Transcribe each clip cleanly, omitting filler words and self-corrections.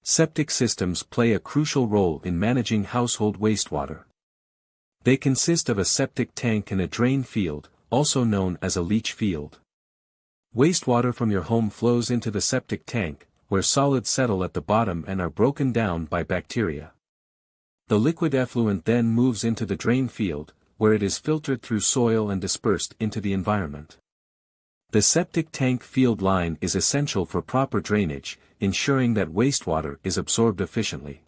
Septic systems play a crucial role in managing household wastewater. They consist of a septic tank and a drain field, also known as a leach field. Wastewater from your home flows into the septic tank, where solids settle at the bottom and are broken down by bacteria. The liquid effluent then moves into the drain field, where it is filtered through soil and dispersed into the environment. The septic tank field line is essential for proper drainage, ensuring that wastewater is absorbed efficiently.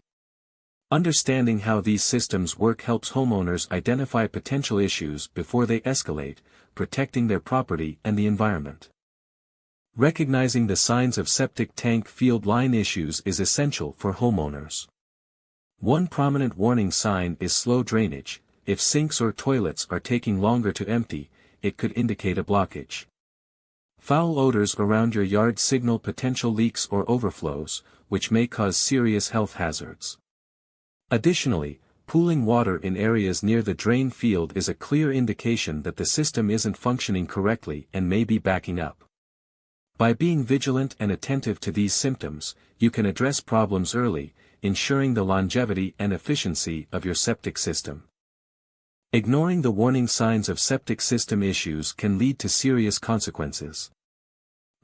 Understanding how these systems work helps homeowners identify potential issues before they escalate, protecting their property and the environment. Recognizing the signs of septic tank field line issues is essential for homeowners. One prominent warning sign is slow drainage. If sinks or toilets are taking longer to empty, it could indicate a blockage. Foul odors around your yard signal potential leaks or overflows, which may cause serious health hazards. Additionally, pooling water in areas near the drain field is a clear indication that the system isn't functioning correctly and may be backing up. By being vigilant and attentive to these symptoms, you can address problems early, ensuring the longevity and efficiency of your septic system. Ignoring the warning signs of septic system issues can lead to serious consequences.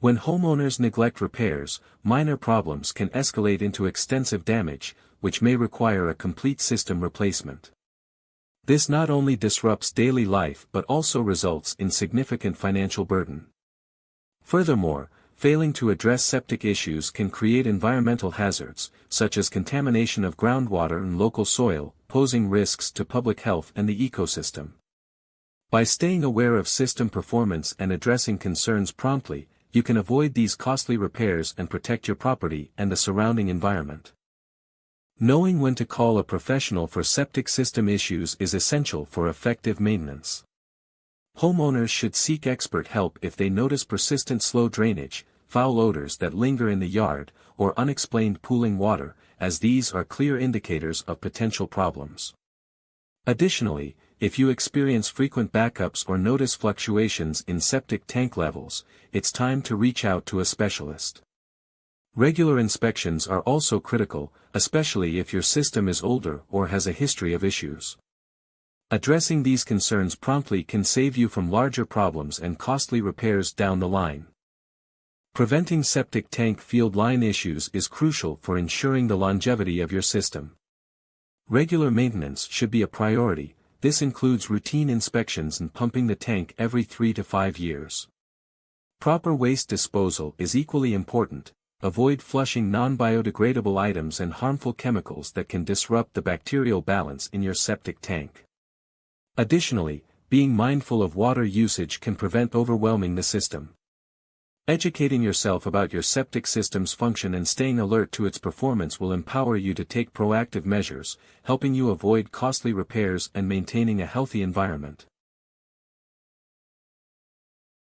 When homeowners neglect repairs, minor problems can escalate into extensive damage, which may require a complete system replacement. This not only disrupts daily life but also results in significant financial burden. Furthermore, failing to address septic issues can create environmental hazards, such as contamination of groundwater and local soil, posing risks to public health and the ecosystem. By staying aware of system performance and addressing concerns promptly, you can avoid these costly repairs and protect your property and the surrounding environment. Knowing when to call a professional for septic system issues is essential for effective maintenance. Homeowners should seek expert help if they notice persistent slow drainage, foul odors that linger in the yard, or unexplained pooling water, as these are clear indicators of potential problems. Additionally, if you experience frequent backups or notice fluctuations in septic tank levels, it's time to reach out to a specialist. Regular inspections are also critical, especially if your system is older or has a history of issues. Addressing these concerns promptly can save you from larger problems and costly repairs down the line. Preventing septic tank field line issues is crucial for ensuring the longevity of your system. Regular maintenance should be a priority. This includes routine inspections and pumping the tank every 3 to 5 years. Proper waste disposal is equally important. Avoid flushing non-biodegradable items and harmful chemicals that can disrupt the bacterial balance in your septic tank. Additionally, being mindful of water usage can prevent overwhelming the system. Educating yourself about your septic system's function and staying alert to its performance will empower you to take proactive measures, helping you avoid costly repairs and maintaining a healthy environment.